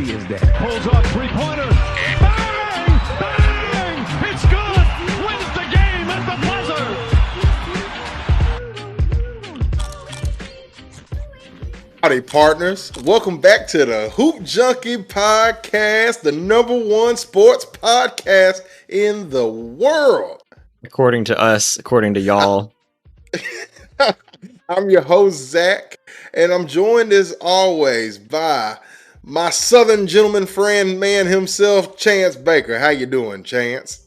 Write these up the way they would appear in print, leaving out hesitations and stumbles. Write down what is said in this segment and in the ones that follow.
dirty is that? Pulls up, three-pointer. Bang! Bang! It's good! Wins the game at the buzzer! Howdy, partners. Welcome back to the Hoop Junkie podcast, the #1 sports podcast in the world. According to us, according to y'all. I'm your host, Zach, and I'm joined as always by my Southern gentleman friend, man himself, Chance Baker. How you doing, Chance?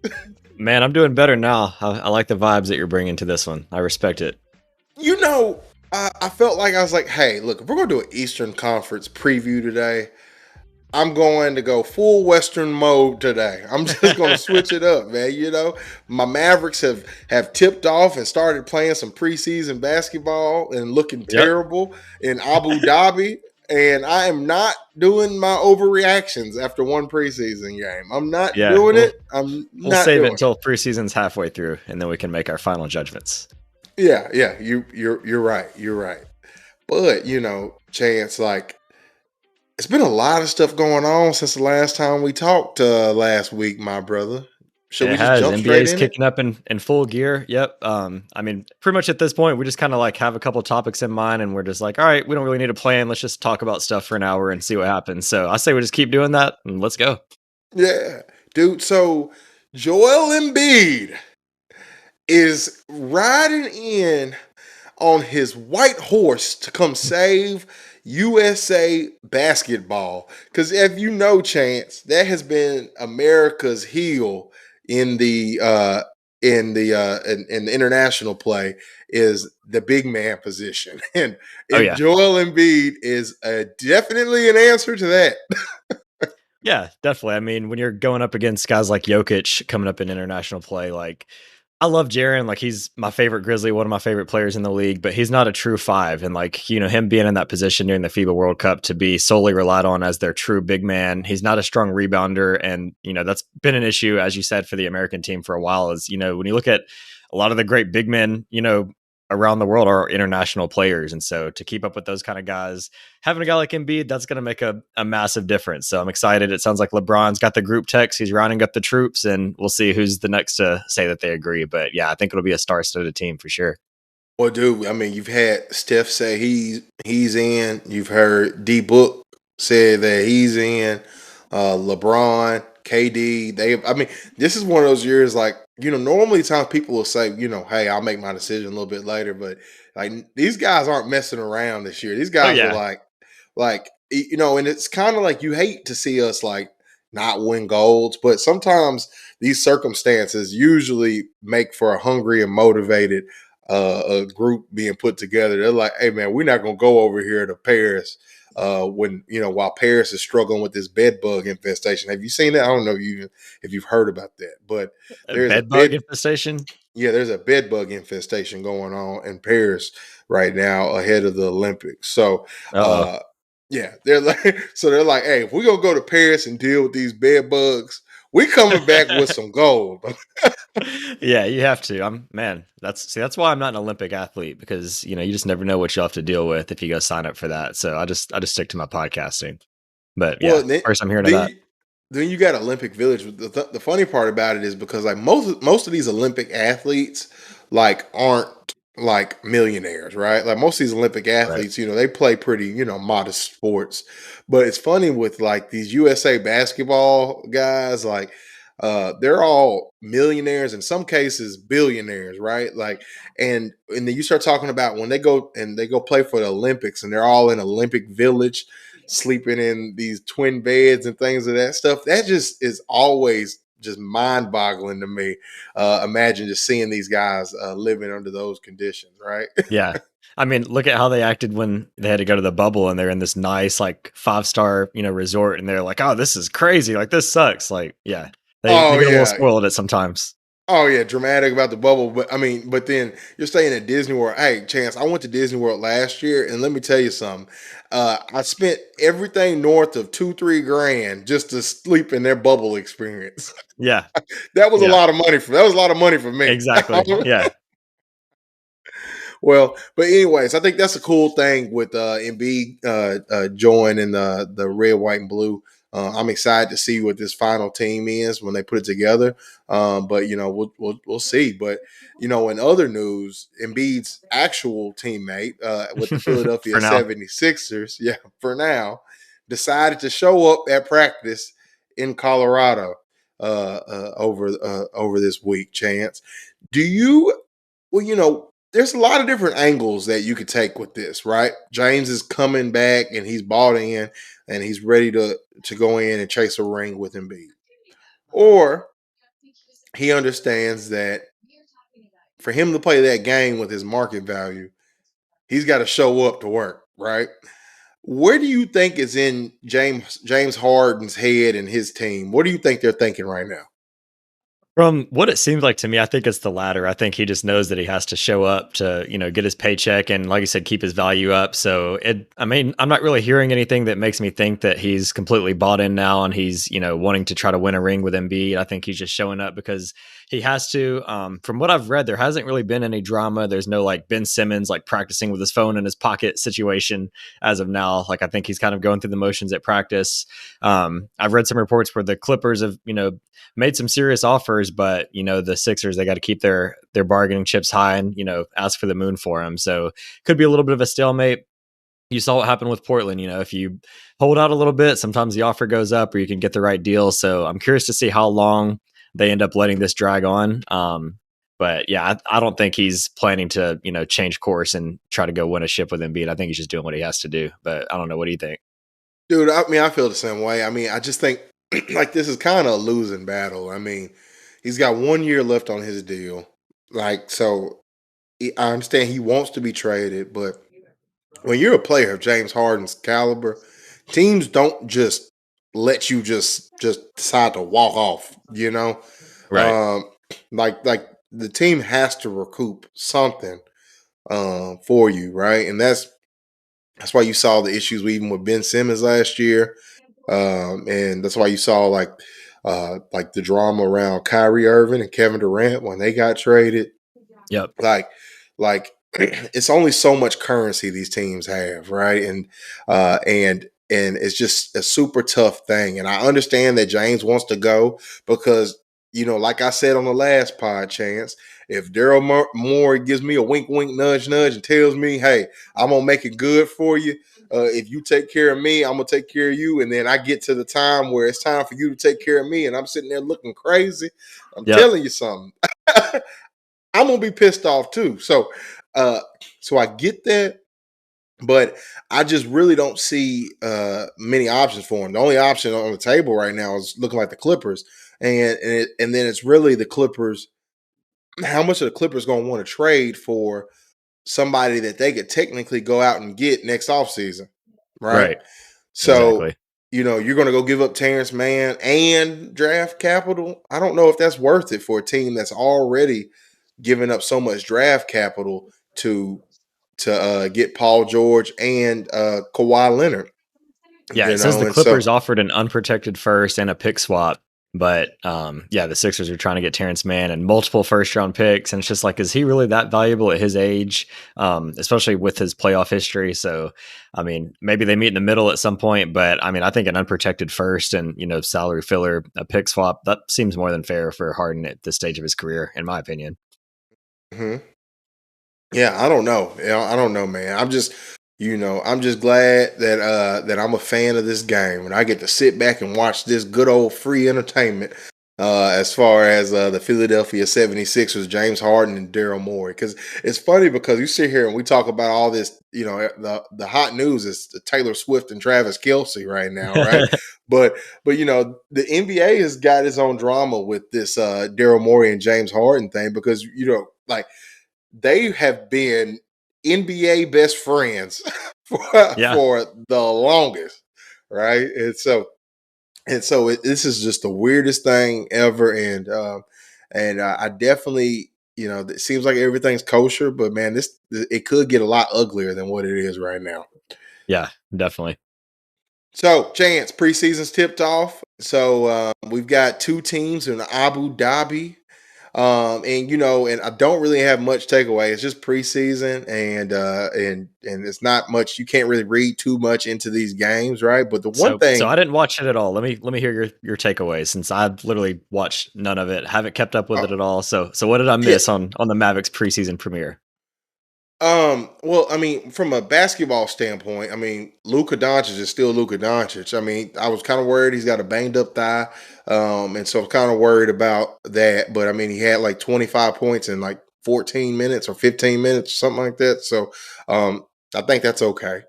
Man, I'm doing better now. I like the vibes that you're bringing to this one. I respect it. You know, I felt like I was like, hey, look, if we're going to do an Eastern Conference preview today, I'm going to go full Western mode today. I'm just going to switch it up, man. You know, my Mavericks have tipped off and started playing some preseason basketball and looking terrible in Abu Dhabi. And I am not doing my overreactions after one preseason game. I'm not doing it. We'll save it until preseason's halfway through, and then we can make our final judgments. Yeah. You're right. You're right. But, you know, Chance, like, it's been a lot of stuff going on since the last time we talked last week, my brother. Should we just jump straight NBA's in kicking up in full gear. Yep. I mean, pretty much at this point, we just kind of like have a couple topics in mind, and we're just like, all right, we don't really need a plan. Let's just talk about stuff for an hour and see what happens. So I say we just keep doing that, and let's go. Yeah, dude. So Joel Embiid is riding in on his white horse to come save USA basketball. Because if you know, Chance, that has been America's heel in the international play is the big man position, and Joel Embiid is definitely an answer to that. Yeah, definitely. I mean, when you're going up against guys like Jokic coming up in international play, like, I love Jaren. Like, he's my favorite Grizzly, one of my favorite players in the league, but he's not a true five. And like, you know, him being in that position during the FIBA World Cup to be solely relied on as their true big man. He's not a strong rebounder. And, you know, that's been an issue, as you said, for the American team for a while is, you know, when you look at a lot of the great big men, you know, around the world are international players. And so to keep up with those kind of guys, having a guy like Embiid, that's going to make a massive difference. So I'm excited. It sounds like LeBron's got the group text. He's rounding up the troops, and we'll see who's the next to say that they agree. But yeah, I think it'll be a star-studded team for sure. Well, dude, I mean, you've had Steph say he's in. You've heard D-Book say that he's in. LeBron, KD, I mean, this is one of those years like, you know, normally times people will say, you know, hey, I'll make my decision a little bit later, but like these guys aren't messing around this year. These guys are like, you know, and it's kind of like you hate to see us like not win golds, but sometimes these circumstances usually make for a hungry and motivated a group being put together. They're like, hey man, we're not gonna go over here to Paris when, you know, while Paris is struggling with this bed bug infestation. Have you seen that? I don't know if you've heard about that, but there's a bed infestation. Yeah, there's a bed bug infestation going on in Paris right now ahead of the Olympics. So, yeah, they're like, hey, if we're gonna go to Paris and deal with these bed bugs, we coming back with some gold. Yeah, you have to. That's why I'm not an Olympic athlete, because, you know, you just never know what you'll have to deal with if you go sign up for that. So I just stick to my podcasting. But yeah, first I'm hearing of that. Then you got Olympic Village. The funny part about it is because like most of these Olympic athletes like aren't like millionaires, right? Like most of these Olympic athletes, you know, they play pretty, you know, modest sports. But it's funny with like these USA basketball guys, like they're all millionaires, in some cases billionaires, right? Like, and then you start talking about when they go play for the Olympics, and they're all in Olympic Village, sleeping in these twin beds and things of that stuff. That just is always just mind-boggling to me. Imagine just seeing these guys living under those conditions, right? Yeah. I mean, look at how they acted when they had to go to the bubble and they're in this nice, like 5-star, you know, resort, and they're like, oh, this is crazy. Like, this sucks. Like, yeah. They get a little spoiled at sometimes. Oh yeah, dramatic about the bubble, but I mean, but then you're staying at Disney World. Hey, Chance, I went to Disney World last year, and let me tell you something. I spent everything north of $2-3 just to sleep in their bubble experience. Yeah, that was a lot of money for me. Exactly. Yeah. Well, but anyways, I think that's a cool thing with Embiid joining the red, white, and blue I'm excited to see what this final team is when they put it together. But we'll see. But in other news, Embiid's actual teammate with the Philadelphia For now. 76ers, yeah, for now, decided to show up at practice in Colorado over this week. Chance, do you? Well, there's a lot of different angles that you could take with this, right? James is coming back and he's bought in and he's ready to go in and chase a ring with Embiid, or he understands that for him to play that game with his market value, he's got to show up to work, right? Where do you think is in James Harden's head and his team? What do you think they're thinking right now? From what it seems like to me, I think it's the latter. I think he just knows that he has to show up to, get his paycheck and, like you said, keep his value up. So I'm not really hearing anything that makes me think that he's completely bought in now and he's, wanting to try to win a ring with Embiid. I think he's just showing up because he has to. From what I've read, there hasn't really been any drama. There's no like Ben Simmons like practicing with his phone in his pocket situation as of now. Like I think he's kind of going through the motions at practice. I've read some reports where the Clippers have, made some serious offers, but the Sixers, they got to keep their bargaining chips high and ask for the moon for him. So could be a little bit of a stalemate. You saw what happened with Portland. If you hold out a little bit, sometimes the offer goes up or you can get the right deal. So I'm curious to see how long they end up letting this drag on. But yeah, I don't think he's planning to change course and try to go win a ship with Embiid. I think he's just doing what he has to do. But I don't know. What do you think? Dude, I mean, I feel the same way. I mean, I just think like this is kind of a losing battle. I mean, he's got 1 year left on his deal. Like, so I understand he wants to be traded, but when you're a player of James Harden's caliber, teams don't just let you just decide to walk off, Right. Um like the team has to recoup something for you, right? And that's why you saw the issues even with Ben Simmons last year. And that's why you saw like the drama around Kyrie Irving and Kevin Durant when they got traded. Yep. Like like it's only so much currency these teams have, right? And it's just a super tough thing. And I understand that James wants to go because like I said on the last pod, Chance, if Moore gives me a wink, wink, nudge, nudge, and tells me, "Hey, I'm gonna make it good for you. If you take care of me, I'm gonna take care of you." And then I get to the time where it's time for you to take care of me, and I'm sitting there looking crazy. I'm Yep. telling you something. I'm gonna be pissed off too. Uh, so I get that, but I just really don't see many options for him. The only option on the table right now is looking like the Clippers, and then it's really the Clippers. How much are the Clippers going to want to trade for somebody that they could technically go out and get next offseason, right? Right. So Exactly. you're going to go give up Terrence Mann and draft capital. I don't know if that's worth it for a team that's already giving up so much draft capital to get Paul George and Kawhi Leonard. Yeah, it says the And so Clippers offered an unprotected first and a pick swap, but yeah, the Sixers are trying to get Terrence Mann and multiple first round picks, and it's just like, is he really that valuable at his age, especially with his playoff history? So, I mean, maybe they meet in the middle at some point, but I mean, I think an unprotected first and salary filler, a pick swap, that seems more than fair for Harden at this stage of his career, in my opinion. mhm. Yeah, I don't know. I don't know, man. I'm just glad that I'm a fan of this game and I get to sit back and watch this good old free entertainment as far as the Philadelphia 76ers, James Harden and Daryl Morey. Because it's funny because you sit here and we talk about all this, the hot news is the Taylor Swift and Travis Kelsey right now, right? But the NBA has got its own drama with this Daryl Morey and James Harden thing because like they have been NBA best friends for, Yeah, for the longest, right? This is just the weirdest thing ever, and I definitely it seems like everything's kosher, but man, this it could get a lot uglier than what it is right now. yeah, definitely. So, Chance, preseason's tipped off. So we've got two teams in Abu Dhabi. And and I don't really have much takeaway. It's just preseason, and it's not much. You can't really read too much into these games, right? But the one So thing, I didn't watch it at all. Let me hear your takeaways since I've literally watched none of it. Haven't kept up with uh, it at all. So what did I yeah, miss on the Mavericks preseason premiere? Well, I mean, from a basketball standpoint, I mean, Luka Doncic is still Luka Doncic. I mean, I was kind of worried he's got a banged up thigh, and so I'm kind of worried about that. But I mean, he had like 25 points in like 14 minutes or 15 minutes, something like that. So, I think that's okay.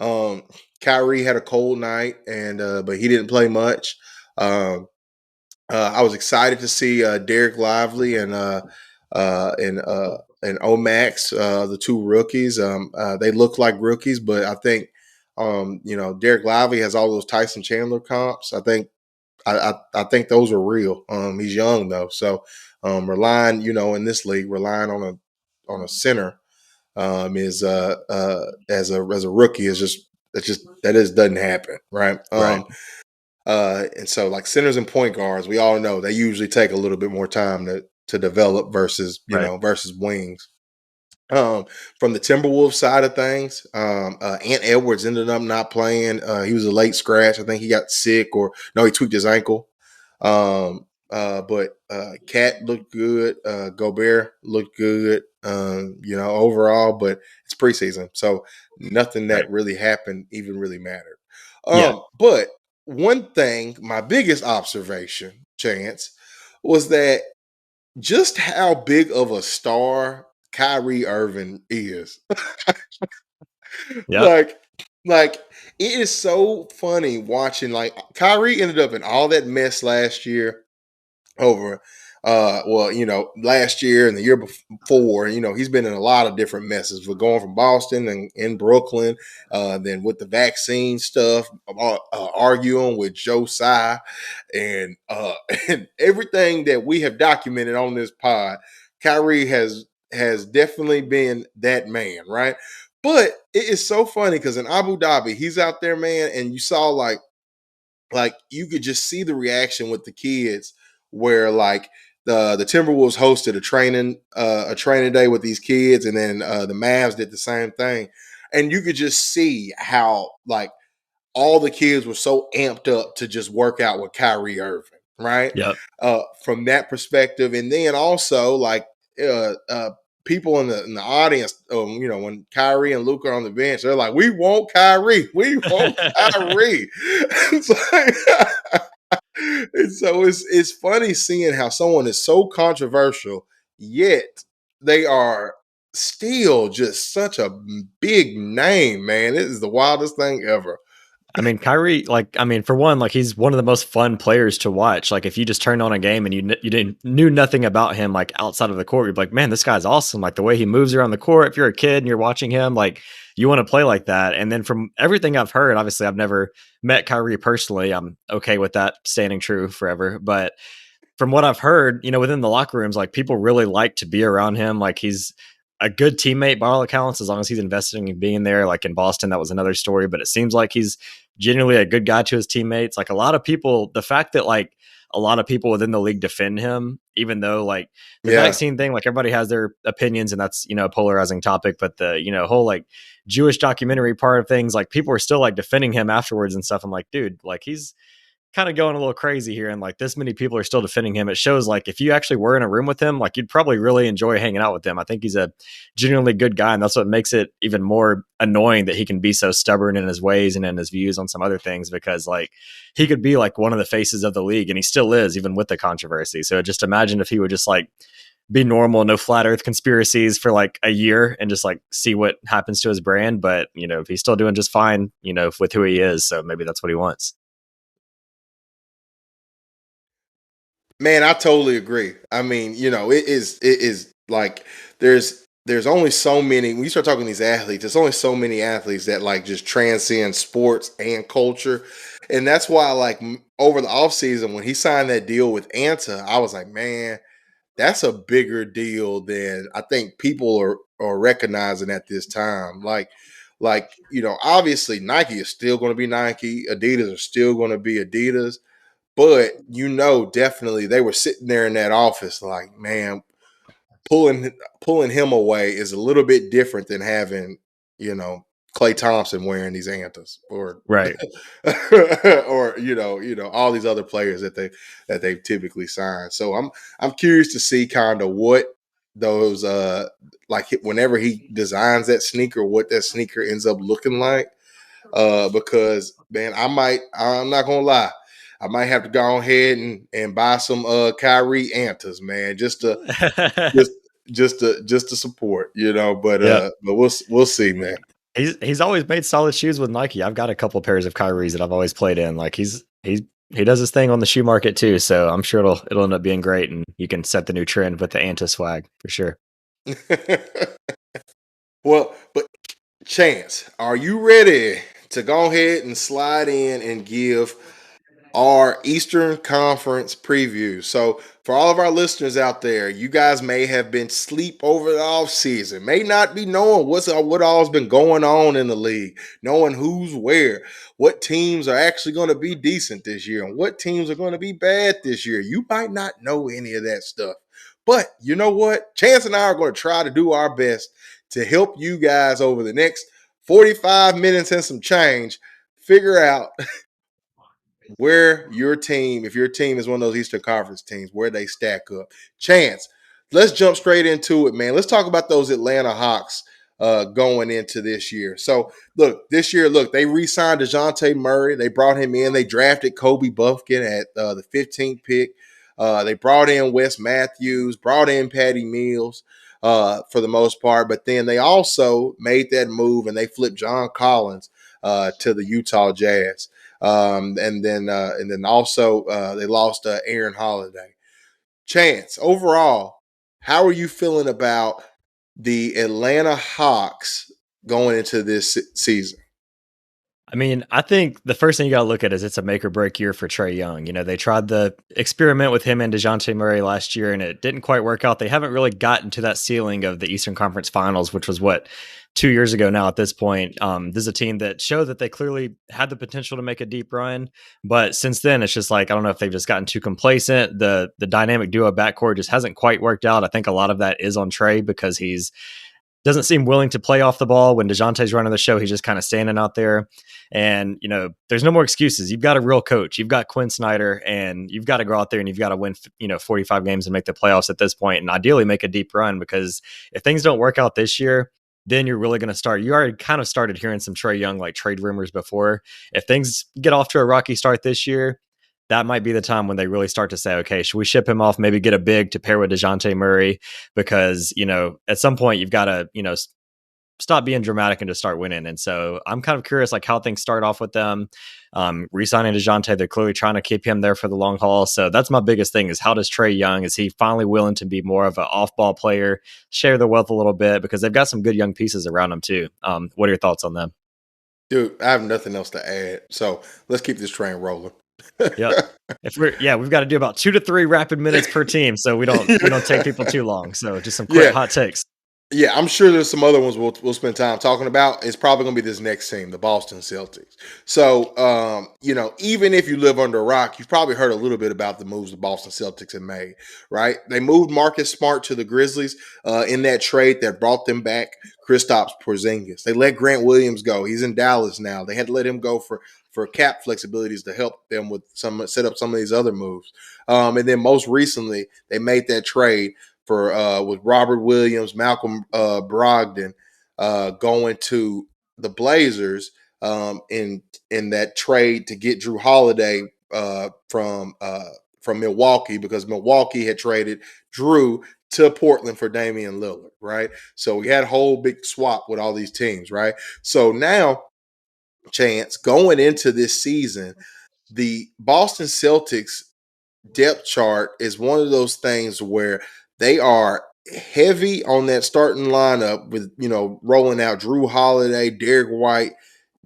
Um, Kyrie had a cold night, and but he didn't play much. Um, I was excited to see Derek Lively and Omax, the two rookies. They look like rookies, but I think Derek Lively has all those Tyson Chandler comps. I think those are real. He's young though, so relying in this league, relying on a center is as a rookie is just that just doesn't happen, right? Right. And so like centers and point guards, we all know they usually take a little bit more time to develop versus Right. versus wings. Um, from the Timberwolves side of things, Ant Edwards ended up not playing. He was a late scratch. I think he got sick or no, he tweaked his ankle. But Cat looked good. Gobert looked good. Overall, but it's preseason, so nothing Right. that really happened even really mattered. Yeah. But one thing, my biggest observation, Chance, was that just how big of a star Kyrie Irving is. Yep. like, like it is so funny watching. Like Kyrie ended up in all that mess last year over last year and the year before. He's been in a lot of different messes. We're going from Boston and in Brooklyn, then with the vaccine stuff, arguing with Joe Tsai, and and everything that we have documented on this pod. Kyrie has definitely been that man, right? But it is so funny because in Abu Dhabi, he's out there, man, and you saw like you could just see the reaction with the kids where like the Timberwolves hosted a training day with these kids, and then the Mavs did the same thing, and you could just see how like all the kids were so amped up to just work out with Kyrie Irving, right? Yep. From that perspective, and then also like uh, uh, people in the audience, when Kyrie and Luca are on the bench, they're like, "We want Kyrie, we want Kyrie." It's like- and so it's funny seeing how someone is so controversial, yet they are still just such a big name, man. It is the wildest thing ever. I mean, Kyrie, like, I mean, for one, like, he's one of the most fun players to watch. Like, if you just turned on a game and you didn't knew nothing about him, like outside of the court, you'd be like, man, this guy's awesome. Like the way he moves around the court. If you're a kid and you're watching him, like, you want to play like that. And then from everything I've heard, obviously, I've never met Kyrie personally. I'm okay with that standing true forever, but from what I've heard, within the locker rooms, like people really like to be around him. Like he's a good teammate by all accounts, as long as he's investing in being there. Like in Boston, that was another story, but it seems like he's genuinely a good guy to his teammates. Like a lot of people, the fact that like a lot of people within the league defend him, even though like the Yeah. vaccine thing, like everybody has their opinions and that's, a polarizing topic, but the, whole like Jewish documentary part of things, like people are still like defending him afterwards and stuff. I'm like, dude, like he's kind of going a little crazy here and like this many people are still defending him. It shows like if you actually were in a room with him, like you'd probably really enjoy hanging out with him. I think he's a genuinely good guy, and that's what makes it even more annoying that he can be so stubborn in his ways and in his views on some other things, because like he could be like one of the faces of the league and he still is, even with the controversy. So just imagine if he would just like be normal, no flat earth conspiracies for like a year and just like see what happens to his brand. But if he's still doing just fine, with who he is. So maybe that's what he wants. Man, I totally agree. I mean, it is like there's only so many when you start talking to these athletes, there's only so many athletes that like just transcend sports and culture. And that's why like over the offseason when he signed that deal with Anta, I was like, man, that's a bigger deal than I think people are recognizing at this time. Obviously Nike is still going to be Nike, Adidas are still going to be Adidas, But definitely they were sitting there in that office like, man, pulling him away is a little bit different than having, Klay Thompson wearing these antas or Right. or all these other players that they've typically signed. So I'm curious to see kind of what those like whenever he designs that sneaker, what that sneaker ends up looking like. Because man, I'm not gonna lie. I might have to go ahead and buy some Kyrie Antas, man, just just to support, but Yeah. we'll see, man. He's always made solid shoes with Nike. I've got a couple pairs of Kyrie's that I've always played in. Like he does his thing on the shoe market too, so I'm sure it'll end up being great, and you can set the new trend with the Anta swag for sure. Well, but Chance, are you ready to go ahead and slide in and give our Eastern Conference preview? So, for all of our listeners out there, you guys may have been sleep over the off season, may not be knowing what all's been going on in the league, knowing who's where, what teams are actually going to be decent this year, and what teams are going to be bad this year. You might not know any of that stuff, but you know what? Chance and I are going to try to do our best to help you guys over the next 45 minutes and some change figure out where your team, if your team is one of those Eastern Conference teams, where they stack up. Chance, let's jump straight into it, man. Let's talk about those Atlanta Hawks going into this year. So, this year, they re-signed DeJounte Murray. They brought him in. They drafted Kobe Buffkin at the 15th pick. They brought in Wes Matthews, brought in Patty Mills for the most part. But then they also made that move and they flipped John Collins to the Utah Jazz. And then also they lost Aaron Holiday. Chance, overall, how are you feeling about the Atlanta Hawks going into this season? I mean, I think the first thing you got to look at is it's a make or break year for Trey Young. You know, they tried the experiment with him and DeJounte Murray last year, and it didn't quite work out. They haven't really gotten to that ceiling of the Eastern Conference Finals, which was what 2 years ago now. At this point, this is a team that showed that they clearly had the potential to make a deep run, but since then, it's just like I don't know if they've just gotten too complacent. The dynamic duo backcourt just hasn't quite worked out. I think a lot of that is on Trey because he's doesn't seem willing to play off the ball. When DeJounte's running the show, he's just kind of standing out there. And, there's no more excuses. You've got a real coach. You've got Quinn Snyder, and you've got to go out there and you've got to win, 45 games and make the playoffs at this point, and ideally make a deep run, because if things don't work out this year, then you're really going to start. You already kind of started hearing some Trey Young like trade rumors before. If things get off to a rocky start this year, that might be the time when they really start to say, okay, should we ship him off? Maybe get a big to pair with DeJounte Murray, because, at some point you've got to, stop being dramatic and just start winning. And so I'm kind of curious, like how things start off with them. Re-signing DeJounte, they're clearly trying to keep him there for the long haul. So that's my biggest thing is how does Trey Young, is he finally willing to be more of an off-ball player, share the wealth a little bit, because they've got some good young pieces around him too. What are your thoughts on them? Dude, I have nothing else to add. So let's keep this train rolling. Yep. We've got to do about 2 to 3 rapid minutes per team, so we don't take people too long. So just some quick Yeah. hot takes. Yeah, I'm sure there's some other ones we'll spend time talking about. It's probably going to be this next team, the Boston Celtics. So, even if you live under a rock, you've probably heard a little bit about the moves the Boston Celtics have made, right? They moved Marcus Smart to the Grizzlies in that trade that brought them back Kristaps Porzingis. They let Grant Williams go. He's in Dallas now. They had to let him go for cap flexibilities to help them with set up some of these other moves. And then most recently, they made that trade for with Robert Williams, Malcolm Brogdon going to the Blazers in that trade to get Drew Holiday from Milwaukee, because Milwaukee had traded Drew to Portland for Damian Lillard, right? So we had a whole big swap with all these teams, right? So now, Chance, going into this season, the Boston Celtics depth chart is one of those things where they are heavy on that starting lineup with, rolling out Drew Holiday, Derek White,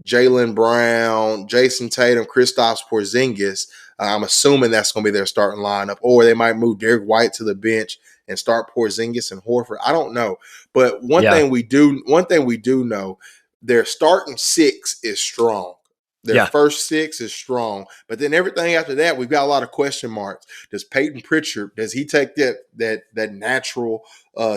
Jaylen Brown, Jason Tatum, Kristaps Porzingis. I'm assuming that's going to be their starting lineup, or they might move Derek White to the bench and start Porzingis and Horford. I don't know, but one Yeah. thing we do know, their starting six is strong. Their Yeah. first six is strong, but then everything after that, we've got a lot of question marks. Does Peyton Pritchard, does he take that natural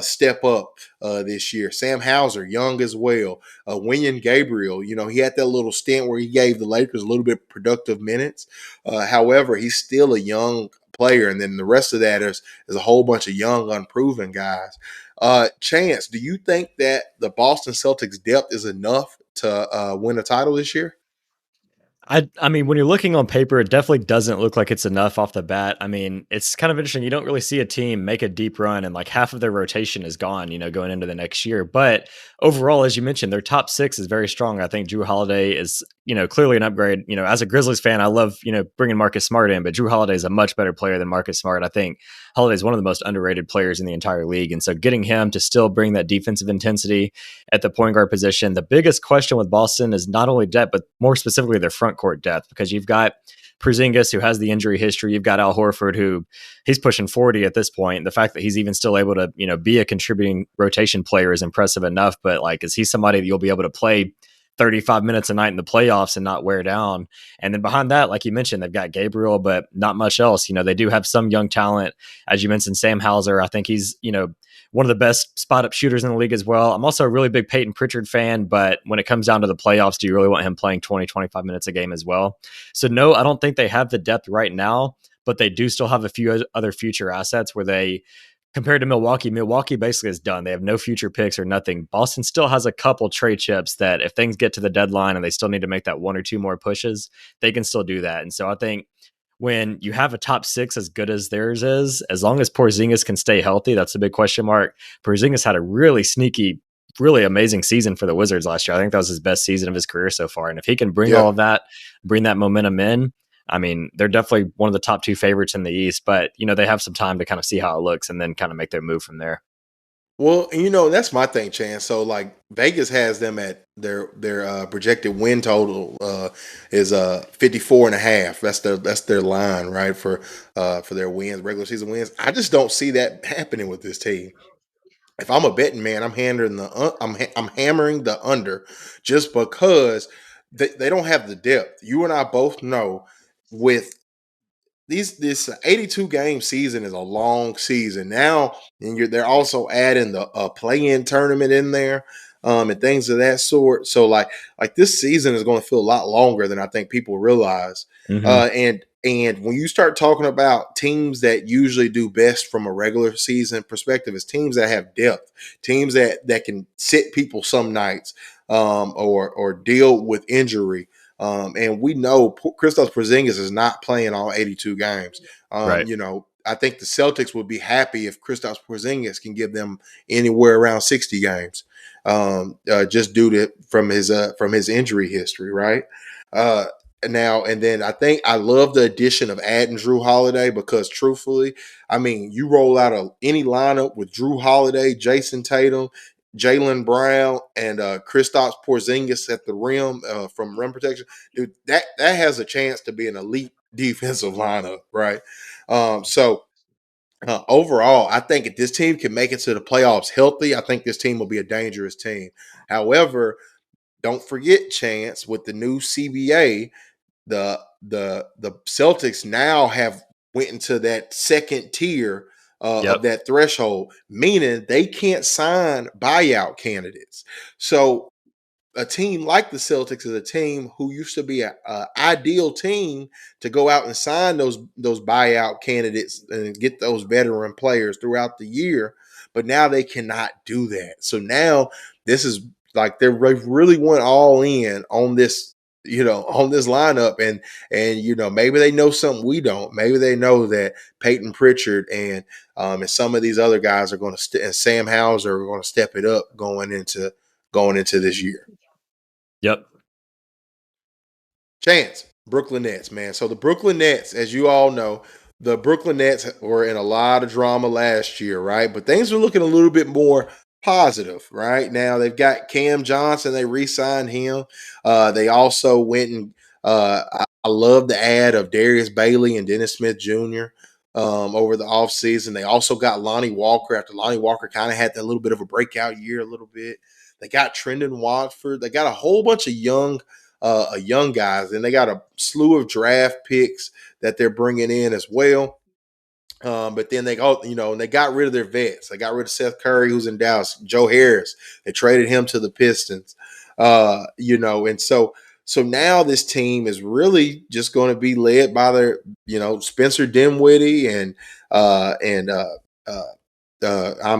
step up this year? Sam Hauser, young as well. William Gabriel, he had that little stint where he gave the Lakers a little bit of productive minutes. However, he's still a young player, and then the rest of that is a whole bunch of young, unproven guys. Chance, do you think that the Boston Celtics depth is enough to win a title this year? I mean, when you're looking on paper, it definitely doesn't look like it's enough off the bat. I mean, it's kind of interesting. You don't really see a team make a deep run and like half of their rotation is gone, going into the next year. But overall, as you mentioned, their top six is very strong. I think Drew Holiday is, clearly an upgrade. As a Grizzlies fan, I love, bringing Marcus Smart in, but Drew Holiday is a much better player than Marcus Smart. I think Holiday is one of the most underrated players in the entire league. And so getting him to still bring that defensive intensity at the point guard position. The biggest question with Boston is not only depth, but more specifically their front court depth, because you've got Porzingis, who has the injury history. You've got Al Horford, who he's pushing 40 at this point. The fact that he's even still able to, be a contributing rotation player is impressive enough. But like, is he somebody that you'll be able to play 35 minutes a night in the playoffs and not wear down? And then behind that, like you mentioned, they've got Gabriel, but not much else. They do have some young talent. As you mentioned, Sam Hauser, I think he's, one of the best spot up shooters in the league as well. I'm also a really big Peyton Pritchard fan, but when it comes down to the playoffs, do you really want him playing 20, 25 minutes a game as well? So no, I don't think they have the depth right now, but they do still have a few other future assets where they, compared to Milwaukee basically is done. They have no future picks or nothing. Boston still has a couple trade chips that if things get to the deadline and they still need to make that one or two more pushes, they can still do that. And so I think when you have a top six as good as theirs is, as long as Porzingis can stay healthy, that's a big question mark. Porzingis had a really sneaky, really amazing season for the Wizards last year. I think that was his best season of his career so far. And if he can bring all Yeah. of that, bring that momentum in, I mean, they're definitely one of the top two favorites in the East, but they have some time to kind of see how it looks and then kind of make their move from there. Well, that's my thing, Chance. So like Vegas has them at their projected win total is 54 and a half. That's their line, right? For their wins, regular season wins. I just don't see that happening with this team. If I'm a betting man, I'm hammering the under just because they don't have the depth. You and I both know with this 82 game season is a long season now, and they're also adding the play-in tournament in there, and things of that sort. So like this season is going to feel a lot longer than I think people realize. Mm-hmm. And when you start talking about teams that usually do best from a regular season perspective, is teams that have depth, teams that can sit people some nights, or deal with injury. And we know Kristaps Porzingis is not playing all 82 games. Right. I think the Celtics would be happy if Kristaps Porzingis can give them anywhere around 60 games, just due to from his injury history, right? Uh, Now and then, I think I love the addition of adding Drew Holiday because, truthfully, I mean, you roll out any lineup with Drew Holiday, Jason Tatum, Jaylen Brown, and Kristaps Porzingis at the rim, from rim protection, dude, that has a chance to be an elite defensive lineup, right? So overall, I think if this team can make it to the playoffs healthy, I think this team will be a dangerous team. However, don't forget, Chance, with the new CBA, the Celtics now have went into that second tier of Yep. that threshold, meaning they can't sign buyout candidates. So a team like the Celtics is a team who used to be a ideal team to go out and sign those buyout candidates and get those veteran players throughout the year, but now they cannot do that. So now this is like they've really went all in on this, on this lineup, and maybe they know something we don't. Maybe they know that Peyton Pritchard and some of these other guys are going to and Sam Hauser are going to step it up going into this year. Yep. Chance, Brooklyn Nets, man. So the Brooklyn Nets, as you all know, the Brooklyn Nets were in a lot of drama last year, right? But things are looking a little bit more positive right now. They've got Cam Johnson. They re-signed him. They also went and I love the ad of Darius Bailey and Dennis Smith Jr. Over the offseason. They also got Lonnie Walker after Lonnie Walker kind of had that little bit of a breakout year a little bit. They got Trendon Watford. They got a whole bunch of young young guys, and they got a slew of draft picks that they're bringing in as well. But then they go, and they got rid of their vets. They got rid of Seth Curry, who's in Dallas. Joe Harris, they traded him to the Pistons. And so now this team is really just going to be led by their, Spencer Dinwiddie and I'm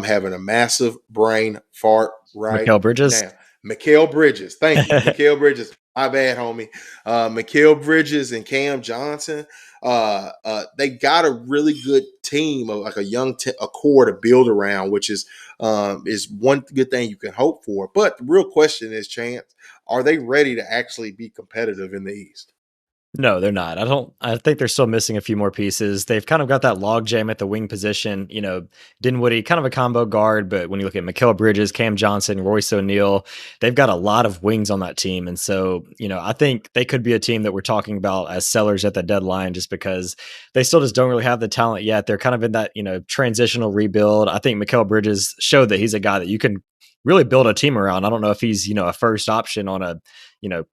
having a massive brain fart right Mikal Bridges. now. Mikal Bridges, thank you, Mikal Bridges. My bad, homie. Mikal Bridges and Cam Johnson. They got a really good team, like a young a core to build around, which is one good thing you can hope for. But the real question is, Chance, are they ready to actually be competitive in the East? No, they're not. I think they're still missing a few more pieces. They've kind of got that log jam at the wing position. Dinwiddie, kind of a combo guard, but when you look at Mikal Bridges, Cam Johnson, Royce O'Neal, they've got a lot of wings on that team. And so, I think they could be a team that we're talking about as sellers at the deadline just because they still just don't really have the talent yet. They're kind of in that, transitional rebuild. I think Mikal Bridges showed that he's a guy that you can really build a team around. I don't know if he's, a first option on a,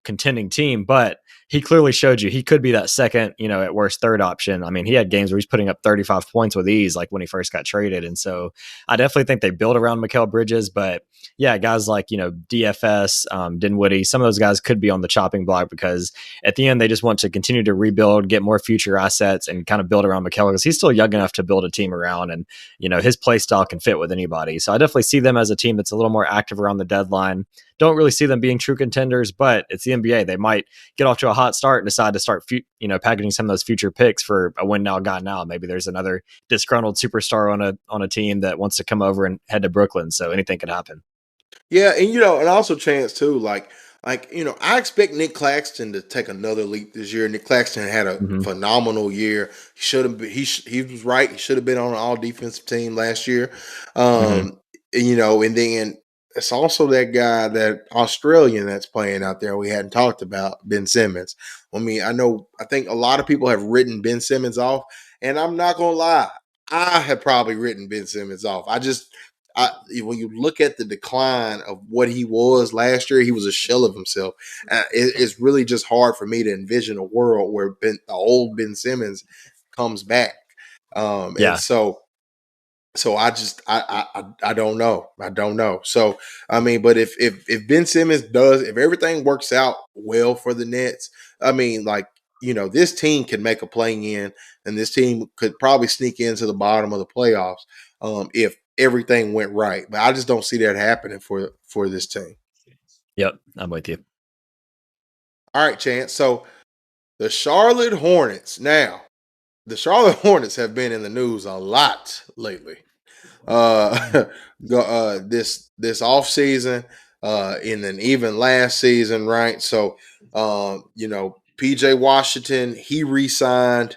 contending team, but he clearly showed you he could be that second, at worst third option. I mean, he had games where he's putting up 35 points with ease, like when he first got traded. And so I definitely think they build around Mikal Bridges. But yeah, guys like, DFS, Dinwiddie, some of those guys could be on the chopping block because at the end, they just want to continue to rebuild, get more future assets, and kind of build around Mikal because he's still young enough to build a team around. And, his play style can fit with anybody. So I definitely see them as a team that's a little more active around the deadline. Don't really see them being true contenders, but it's the NBA. They might get off to a hot start and decide to start, packaging some of those future picks for a win now, got now. Maybe there's another disgruntled superstar on a team that wants to come over and head to Brooklyn. So anything could happen. Yeah, and and also Chance too, I expect Nick Claxton to take another leap this year. Nick Claxton had a Hmm. phenomenal year. He should have been, he was right. He should have been on an all defensive team last year. Hmm. And then it's also that guy, that Australian that's playing out there we hadn't talked about, Ben Simmons. I mean, I think a lot of people have written Ben Simmons off, and I'm not gonna lie, I have probably written Ben Simmons off. When you look at the decline of what he was last year, he was a shell of himself. It's really just hard for me to envision a world where the old Ben Simmons comes back. And Yeah. so I don't know. I don't know. So I mean, but if Ben Simmons if everything works out well for the Nets, I mean, this team can make a play in, and this team could probably sneak into the bottom of the playoffs if everything went right. But I just don't see that happening for this team. Yep. I'm with you. All right, Chance. So the Charlotte Hornets. Now, the Charlotte Hornets have been in the news a lot lately. uh this off season, and then even last season, right? So PJ Washington, he re-signed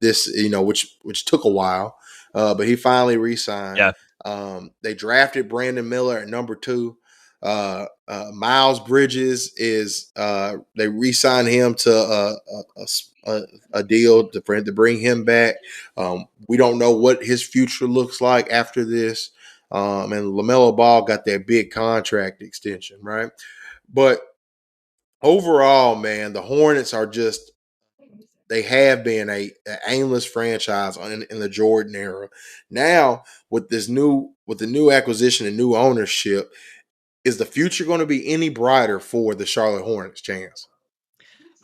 this, which took a while, but he finally re-signed. Yeah. They drafted Brandon Miller at number 2. Miles Bridges is they re-signed him to a deal to bring him back. We don't know what his future looks like after this. And LaMelo Ball got that big contract extension, right? But overall, man, the Hornets are just, they have been a aimless franchise in the Jordan era. Now, with the new acquisition and new ownership, is the future going to be any brighter for the Charlotte Hornets, Chance?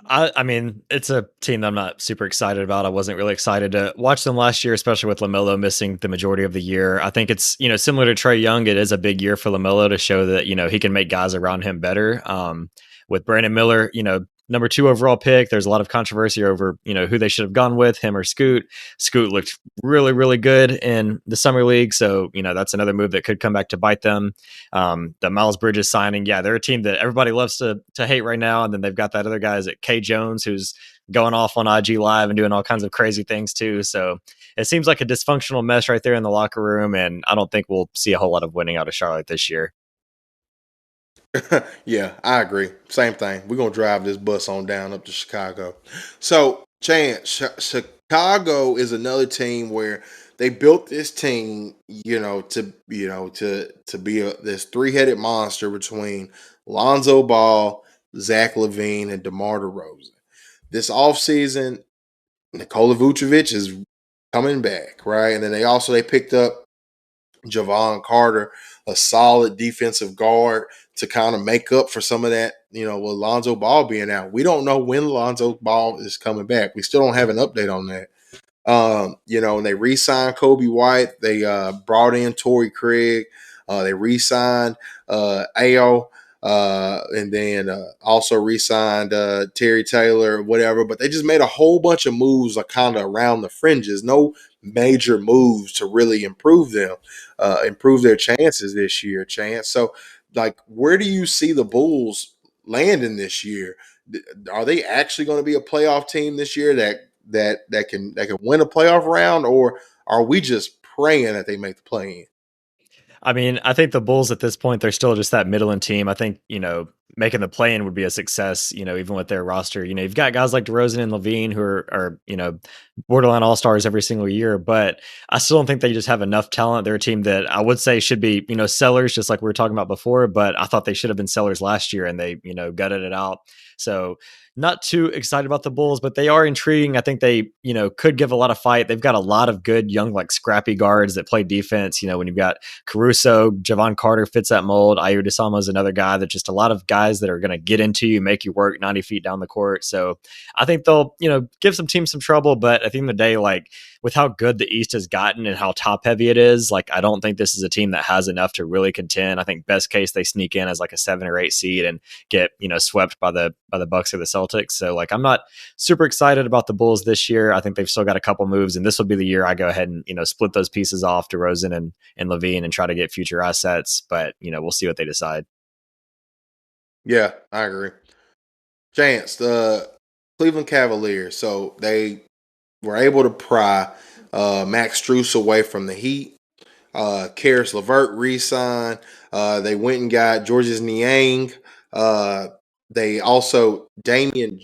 I mean, it's a team that I'm not super excited about. I wasn't really excited to watch them last year, especially with LaMelo missing the majority of the year. I think it's, similar to Trey Young. It is a big year for LaMelo to show that, he can make guys around him better. With Brandon Miller, number 2 overall pick, there's a lot of controversy over, who they should have gone with, him or Scoot. Scoot looked really, really good in the summer league. So, that's another move that could come back to bite them. The Miles Bridges signing, yeah, they're a team that everybody loves to hate right now. And then they've got that other guy, is it K Jones, who's going off on IG Live and doing all kinds of crazy things too. So it seems like a dysfunctional mess right there in the locker room. And I don't think we'll see a whole lot of winning out of Charlotte this year. Yeah, I agree. Same thing. We're gonna drive this bus on down up to Chicago. So, Chance, Chicago is another team where they built this team, to be this 3-headed monster between Lonzo Ball, Zach LaVine, and DeMar DeRozan. This offseason, Nikola Vucevic is coming back, right? And then they picked up Javon Carter, a solid defensive guard to kind of make up for some of that, with Lonzo Ball being out. We don't know when Lonzo Ball is coming back. We still don't have an update on that. And they re-signed Kobe White. They brought in Torrey Craig. They re-signed Ao, and then also re-signed Terry Taylor, whatever. But they just made a whole bunch of moves, like kind of around the fringes. No major moves to really improve them, improve their chances this year. So, like, where do you see the Bulls landing this year? Are they actually going to be a playoff team this year that can win a playoff round, or are we just praying that they make the play in? I mean, I think the Bulls at this point, they're still just that middling team. I think, making the play in would be a success, even with their roster. You've got guys like DeRozan and Levine who are borderline all stars every single year, but I still don't think they just have enough talent. They're a team that I would say should be, sellers, just like we were talking about before, but I thought they should have been sellers last year and they, gutted it out. So not too excited about the Bulls, but they are intriguing. I think they, could give a lot of fight. They've got a lot of good young, like scrappy guards that play defense. When you've got Caruso, Javon Carter fits that mold. Ayer Dosunmu is another guy that just a lot of guys that are going to get into you, make you work 90 feet down the court. So I think they'll, give some teams some trouble. But at the end of the day, like with how good the East has gotten and how top heavy it is, like I don't think this is a team that has enough to really contend. I think best case they sneak in as like a 7 or 8 seed and get, swept by the Bucks or the Celtics. So like I'm not super excited about the Bulls this year. I think they've still got a couple moves, and this will be the year I go ahead and split those pieces off to Rosen and Levine and try to get future assets. But we'll see what they decide. Yeah, I agree. Chance, the Cleveland Cavaliers. So they were able to pry Max Struess away from the Heat. Karis LeVert re-signed. They went and got Georges Niang. Uh, they also Damian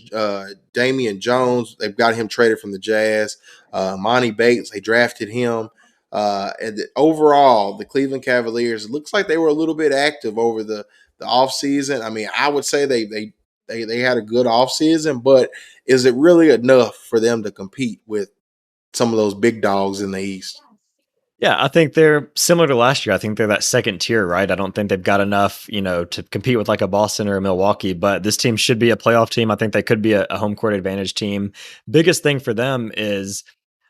Jones. They've got him traded from the Jazz. Monty Bates. They drafted him. Overall, the Cleveland Cavaliers, it looks like they were a little bit active over the offseason. I mean, I would say they had a good offseason, but is it really enough for them to compete with some of those big dogs in the East? Yeah, I think they're similar to last year. I think they're that second tier, right? I don't think they've got enough, to compete with like a Boston or a Milwaukee, but this team should be a playoff team. I think they could be a home court advantage team. Biggest thing for them is,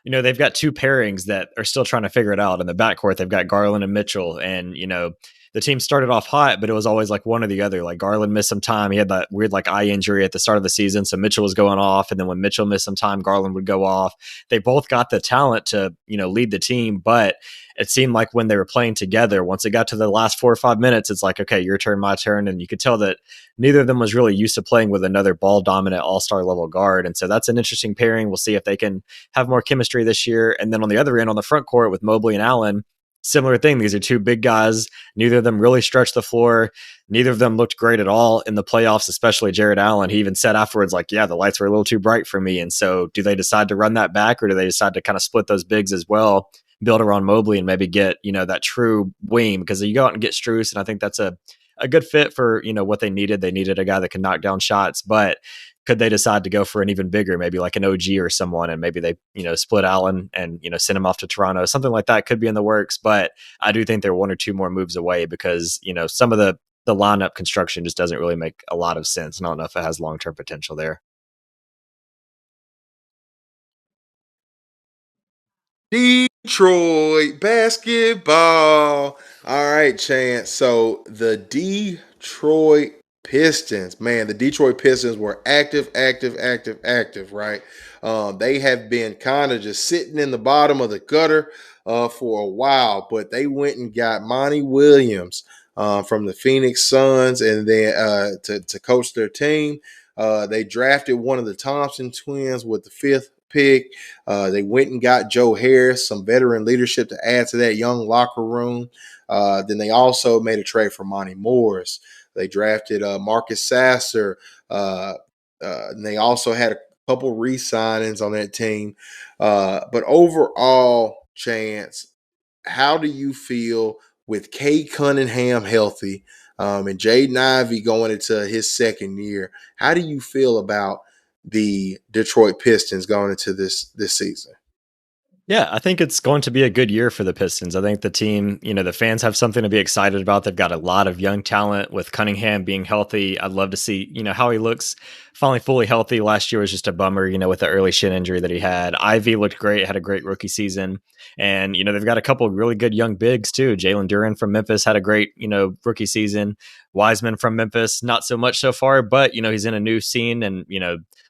they've got two pairings that are still trying to figure it out. In the backcourt, they've got Garland and Mitchell, and, the team started off hot, but it was always like one or the other. Like Garland missed some time. He had that weird like eye injury at the start of the season. So Mitchell was going off. And then when Mitchell missed some time, Garland would go off. They both got the talent to, lead the team, but it seemed like when they were playing together, once it got to the last 4 or 5 minutes, it's like, okay, your turn, my turn. And you could tell that neither of them was really used to playing with another ball dominant all-star level guard. And so that's an interesting pairing. We'll see if they can have more chemistry this year. And then on the other end, on the front court with Mobley and Allen, similar thing. These are two big guys. Neither of them really stretched the floor. Neither of them looked great at all in the playoffs, especially Jared Allen. He even said afterwards, like, yeah, the lights were a little too bright for me. And so do they decide to run that back, or do they decide to kind of split those bigs as well, build around Mobley and maybe get, that true wing? Because you go out and get Struess, and I think that's a good fit for, what they needed. They needed a guy that can knock down shots, but could they decide to go for an even bigger, maybe like an OG or someone, and maybe they, split Allen and, send him off to Toronto? Something like that could be in the works, but I do think they're one or two more moves away because, some of the lineup construction just doesn't really make a lot of sense. And I don't know if it has long-term potential there. Detroit basketball. All right, Chance. So the Detroit Pistons, man, the Detroit Pistons were active, active, active, active, right? They have been kind of just sitting in the bottom of the gutter for a while, but they went and got Monty Williams from the Phoenix Suns, and then to coach their team. They drafted one of the Thompson twins with the fifth pick. They went and got Joe Harris, some veteran leadership to add to that young locker room. Then they also made a trade for Monty Morris. They drafted Marcus Sasser. And they also had a couple re-signings on that team. But overall, Chance, how do you feel with Kate Cunningham healthy? and Jaden Ivey going into his second year. How do you feel about the Detroit Pistons going into this season? Yeah, I think it's going to be a good year for the Pistons. I think the team, the fans have something to be excited about. They've got a lot of young talent with Cunningham being healthy. I'd love to see, how he looks finally fully healthy. Last year was just a bummer, with the early shin injury that he had. Ivy looked great, had a great rookie season. And, they've got a couple of really good young bigs too. Jalen Duren from Memphis had a great, rookie season. Wiseman from Memphis, not so much so far, but, he's in a new scene and,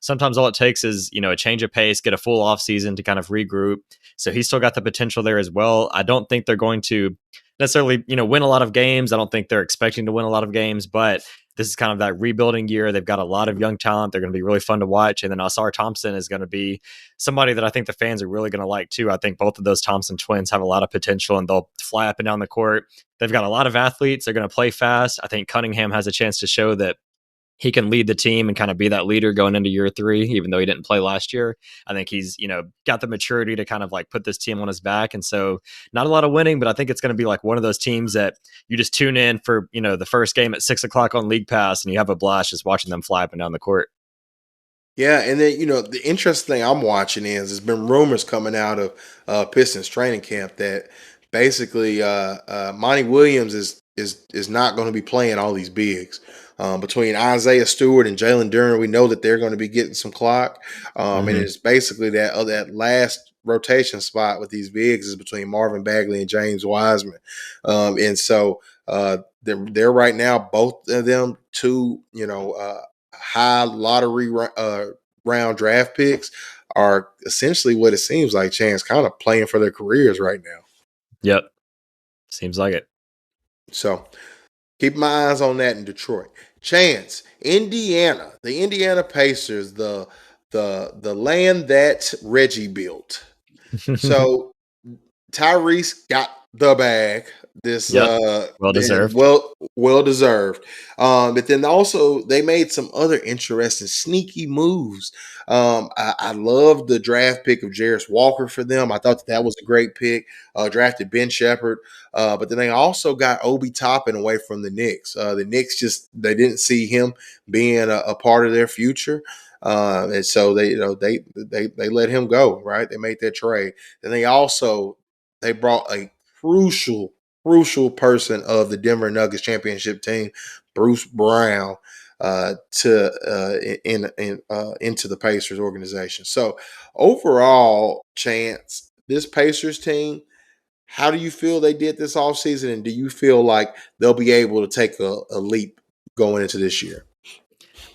sometimes all it takes is, a change of pace, get a full off season to kind of regroup. So he's still got the potential there as well. I don't think they're going to necessarily, win a lot of games. I don't think they're expecting to win a lot of games, but this is kind of that rebuilding year. They've got a lot of young talent. They're going to be really fun to watch. And then Asar Thompson is going to be somebody that I think the fans are really going to like too. I think both of those Thompson twins have a lot of potential and they'll fly up and down the court. They've got a lot of athletes. They're going to play fast. I think Cunningham has a chance to show that he can lead the team and kind of be that leader going into year 3, even though he didn't play last year. I think he's, got the maturity to kind of like put this team on his back. And so not a lot of winning, but I think it's going to be like one of those teams that you just tune in for, the first game at 6:00 on League Pass and you have a blast just watching them fly up and down the court. Yeah, and then the interesting thing I'm watching is there's been rumors coming out of Pistons training camp that basically Monty Williams is not going to be playing all these bigs. Between Isaiah Stewart and Jalen Duren, we know that they're going to be getting some clock, and it's basically that last rotation spot with these bigs is between Marvin Bagley and James Wiseman, and so they're right now both of them two high lottery round draft picks are essentially what it seems like Chance kind of playing for their careers right now. Yep. Seems like it. So keep my eyes on that in Detroit. Chance, Indiana, the Indiana Pacers, the land that Reggie built. So Tyrese got the bag. This Yep. Well deserved. well deserved. But then also they made some other interesting sneaky moves. I love the draft pick of Jarris Walker for them. I thought that was a great pick. Drafted Ben Shepherd, but then they also got Obi Toppin away from the Knicks. The Knicks they didn't see him being a part of their future. And so they let him go, right? They made that trade. And they brought a crucial person of the Denver Nuggets championship team, Bruce Brown, into the Pacers organization. So overall, Chance, this Pacers team, how do you feel they did this offseason? And do you feel like they'll be able to take a leap going into this year?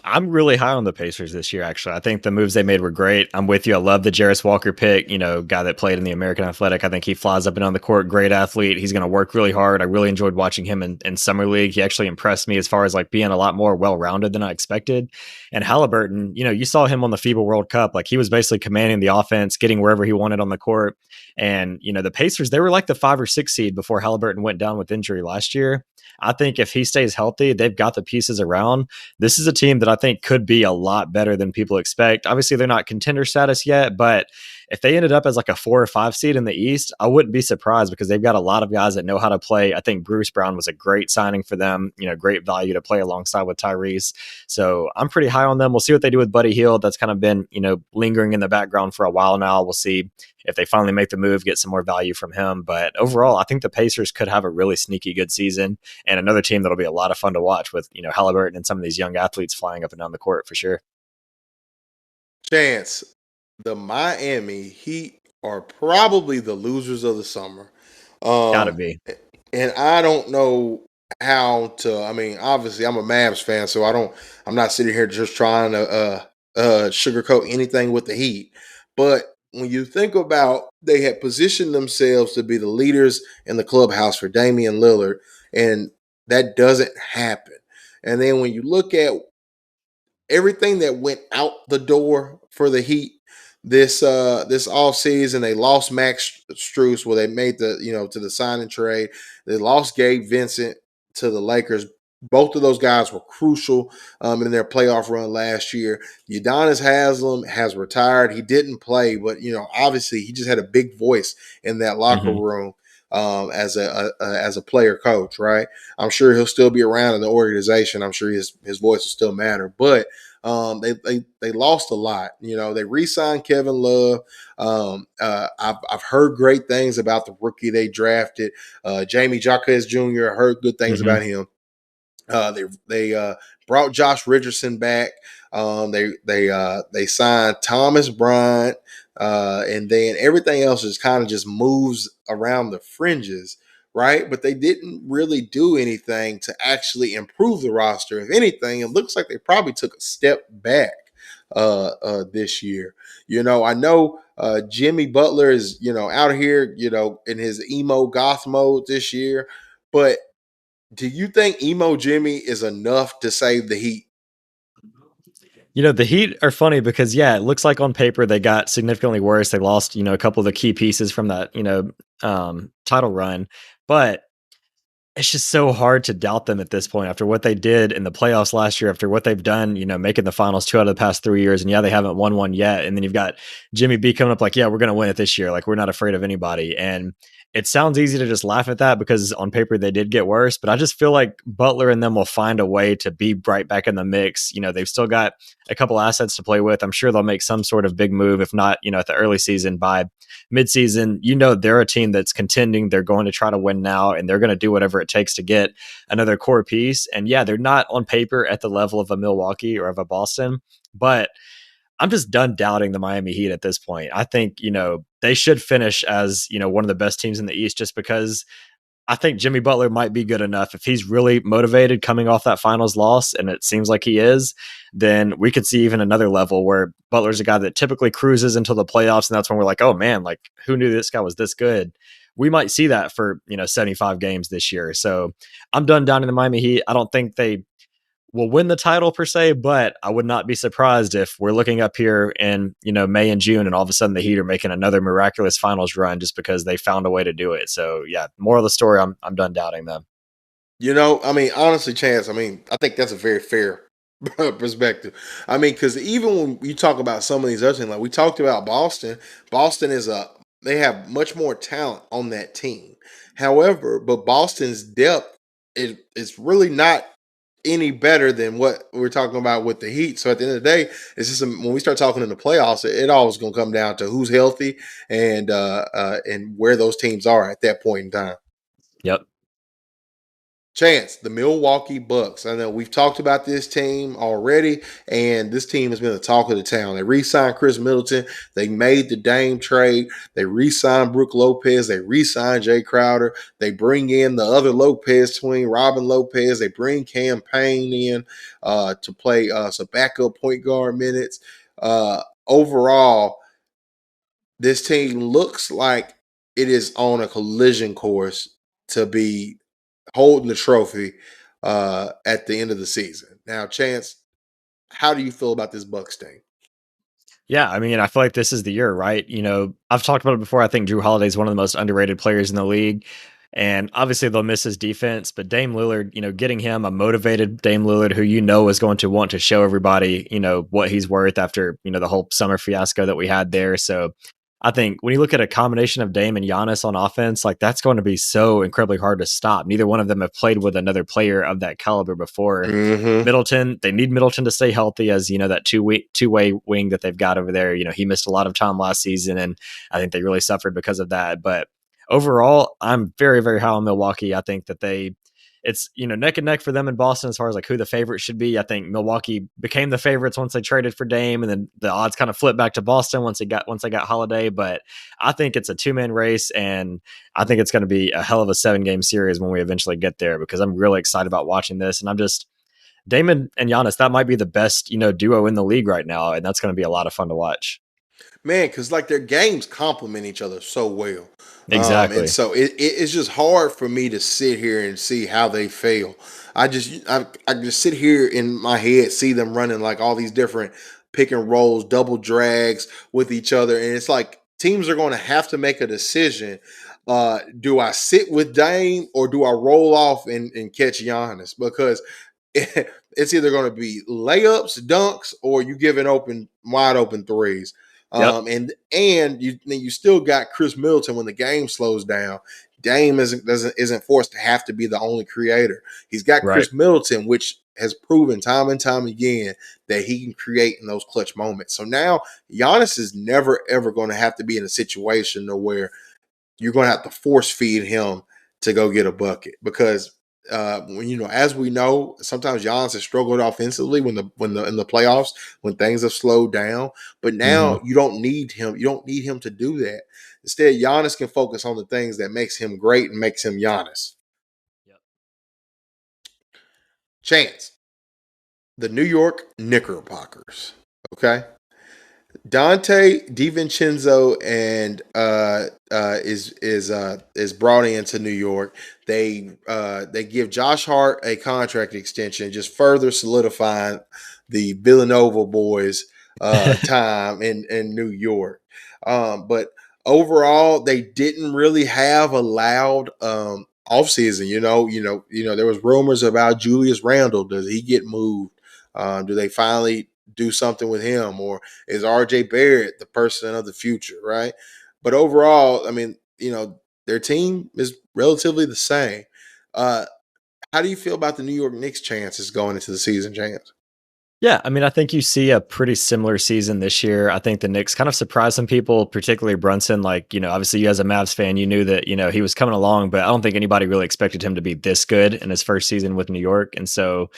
I'm really high on the Pacers this year, actually. I think the moves they made were great. I'm with you. I love the Jarris Walker pick, guy that played in the American Athletic. I think he flies up and down the court, great athlete. He's going to work really hard. I really enjoyed watching him in Summer League. He actually impressed me as far as like being a lot more well-rounded than I expected. And Halliburton, you saw him on the FIBA World Cup. Like he was basically commanding the offense, getting wherever he wanted on the court. And, the Pacers, they were like the 5 or 6 seed before Halliburton went down with injury last year. I think if he stays healthy, they've got the pieces around. This is a team that I think could be a lot better than people expect. Obviously, they're not contender status yet, but if they ended up as like a 4 or 5 seed in the East, I wouldn't be surprised because they've got a lot of guys that know how to play. I think Bruce Brown was a great signing for them, great value to play alongside with Tyrese. So I'm pretty high on them. We'll see what they do with Buddy Hield. That's kind of been, lingering in the background for a while now. We'll see if they finally make the move, get some more value from him. But overall, I think the Pacers could have a really sneaky good season and another team that'll be a lot of fun to watch with, Halliburton and some of these young athletes flying up and down the court for sure. Chance, the Miami Heat are probably the losers of the summer. Gotta be. And I don't know how to. I mean, obviously, I'm a Mavs fan, so I'm not sitting here just trying to sugarcoat anything with the Heat. But when you think about, they had positioned themselves to be the leaders in the clubhouse for Damian Lillard, and that doesn't happen. And then when you look at everything that went out the door for the Heat this off season, they lost Max Strus. Well, they made to the signing trade. They lost Gabe Vincent to the Lakers. Both of those guys were crucial in their playoff run last year. Udonis Haslem has retired. He didn't play, but obviously he just had a big voice in that locker room. as a player coach, right? I'm sure he'll still be around in the organization. I'm sure his voice will still matter, but they lost a lot. You know, they re-signed Kevin Love. I've heard great things about the rookie they drafted, Jamie Jaquez Jr. I heard good things Mhm. about him. They brought Josh Richardson back. They signed Thomas Bryant, and then everything else is kind of just moves around the fringes, right? But they didn't really do anything to actually improve the roster. If anything, it looks like they probably took a step back this year. You know, I know Jimmy Butler is out here in his emo goth mode this year, but do you think emo Jimmy is enough to save the Heat? The Heat are funny because yeah, it looks like on paper they got significantly worse. They lost, a couple of the key pieces from that, title run, but it's just so hard to doubt them at this point after what they did in the playoffs last year, after what they've done, making the finals 2 out of the past 3 years. And yeah, they haven't won one yet. And then you've got Jimmy B coming up like, yeah, we're going to win it this year. Like, we're not afraid of anybody. And it sounds easy to just laugh at that because on paper they did get worse, but I just feel like Butler and them will find a way to be right back in the mix. They've still got a couple assets to play with. I'm sure they'll make some sort of big move, if not, at the early season. By midseason, they're a team that's contending. They're going to try to win now, and they're going to do whatever it takes to get another core piece. And yeah, they're not on paper at the level of a Milwaukee or of a Boston, but I'm just done doubting the Miami Heat at this point. I think, they should finish as, one of the best teams in the East just because I think Jimmy Butler might be good enough. If he's really motivated coming off that finals loss, and it seems like he is, then we could see even another level where Butler's a guy that typically cruises until the playoffs. And that's when we're like, oh man, like who knew this guy was this good? We might see that for, 75 games this year. So I'm done down in the Miami Heat. I don't think they will win the title per se, but I would not be surprised if we're looking up here in, May and June and all of a sudden the Heat are making another miraculous finals run just because they found a way to do it. So yeah, more of the story, I'm done doubting them. I mean, honestly, Chance, I mean, I think that's a very fair perspective. I mean, because even when you talk about some of these other things, like we talked about Boston, Boston they have much more talent on that team. However, but Boston's depth is really not any better than what we're talking about with the Heat. So at the end of the day, it's just when we start talking in the playoffs, it always going to come down to who's healthy and where those teams are at that point in time. Yep. Chance, the Milwaukee Bucks. I know we've talked about this team already, and this team has been the talk of the town. They re-signed Chris Middleton. They made the Dame trade. They re-signed Brooke Lopez. They re-signed Jay Crowder. They bring in the other Lopez twin, Robin Lopez. They bring Cam Payne in to play some backup point guard minutes. Overall, this team looks like it is on a collision course to be holding the trophy at the end of the season. Now, Chance, how do you feel about this Bucks team? Yeah, I mean, I feel like this is the year, right? I've talked about it before. I think Drew Holiday is one of the most underrated players in the league. And obviously they'll miss his defense, but Dame Lillard, getting him a motivated Dame Lillard who is going to want to show everybody, what he's worth after, the whole summer fiasco that we had there. So I think when you look at a combination of Dame and Giannis on offense, like that's going to be so incredibly hard to stop. Neither one of them have played with another player of that caliber before. Mm-hmm. Middleton, they need Middleton to stay healthy as, that two-way wing that they've got over there. He missed a lot of time last season, and I think they really suffered because of that. But overall, I'm very, very high on Milwaukee. I think that it's neck and neck for them in Boston as far as like who the favorite should be. I think Milwaukee became the favorites once they traded for Dame, and then the odds kind of flipped back to Boston once they got Holiday. But I think it's a 2-man race, and I think it's going to be a hell of a 7-game series when we eventually get there because I'm really excited about watching this, and I'm just Damon and Giannis. That might be the best duo in the league right now, and that's going to be a lot of fun to watch. Man, because like their games complement each other so well. And Exactly. so it's just hard for me to sit here and see how they fail. I just sit here in my head, see them running like all these different pick and rolls, double drags with each other, and it's like teams are going to have to make a decision. Do I sit with Dame or do I roll off and catch Giannis? Because it's either going to be layups, dunks, or you giving wide open threes. Yep. And you still got Chris Middleton when the game slows down. Dame isn't forced to have to be the only creator. He's got Right. Chris Middleton, which has proven time and time again that he can create in those clutch moments. So now Giannis is never ever going to have to be in a situation where you're going to have to force feed him to go get a bucket because when as we know, sometimes Giannis has struggled offensively when the in the playoffs when things have slowed down. But Hmm. now you don't need him. You don't need him to do that. Instead, Giannis can focus on the things that makes him great and makes him Giannis. Yep. Chance, the New York Knickerbockers. Okay. Dante DiVincenzo and is brought into New York. They give Josh Hart a contract extension, just further solidifying the Villanova boys' time in New York. But overall, they didn't really have a loud offseason. There was rumors about Julius Randle. Does he get moved? Do they finally do something with him, or is RJ Barrett the person of the future, right? But overall, I mean, their team is relatively the same. Uh, how do you feel about the New York Knicks' chances going into the season, Chance? Yeah, I mean, I think you see a pretty similar season this year. I think the Knicks kind of surprised some people, particularly Brunson. Like, obviously, you as a Mavs fan, you knew that, he was coming along, but I don't think anybody really expected him to be this good in his first season with New York. And so,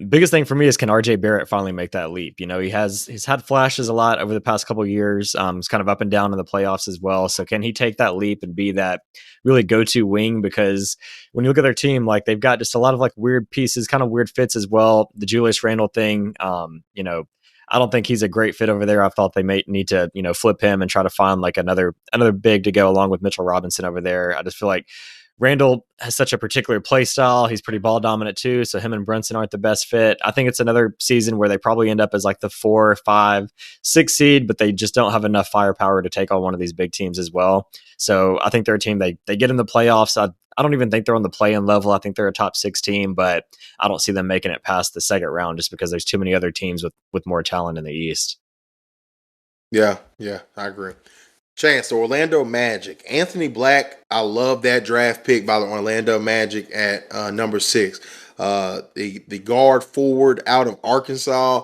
biggest thing for me is, can RJ Barrett finally make that leap? He's had flashes a lot over the past couple of years. It's kind of up and down in the playoffs as well. So, can he take that leap and be that really go-to wing? Because when you look at their team, like they've got just a lot of like weird pieces, kind of weird fits as well. The Julius Randle thing, I don't think he's a great fit over there. I thought they may need to, flip him and try to find like another big to go along with Mitchell Robinson over there. I just feel like Randall has such a particular play style. He's pretty ball dominant too. So him and Brunson aren't the best fit. I think it's another season where they probably end up as like the 4, 5, 6 seed, but they just don't have enough firepower to take on one of these big teams as well. So I think they're a team, they get in the playoffs. I don't even think they're on the play-in level. I think they're a top 6 team, but I don't see them making it past the second round just because there's too many other teams with more talent in the East. Yeah, I agree. Chance, the Orlando Magic. Anthony Black, I love that draft pick by the Orlando Magic at number 6. The guard forward out of Arkansas.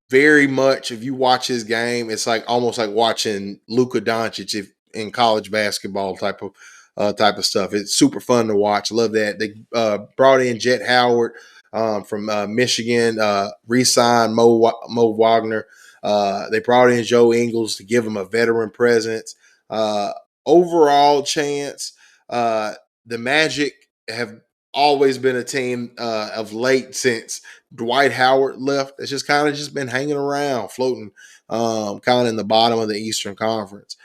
Very much, if you watch his game, it's like almost like watching Luka Doncic in college basketball type of stuff. It's super fun to watch. Love that. They brought in Jet Howard from Michigan, re-signed Mo Wagner. They brought in Joe Ingles to give him a veteran presence. Uh, Overall, Chance, the Magic have always been a team of late since Dwight Howard left. It's just kind of just been hanging around, floating, kind of in the bottom of the Eastern Conference.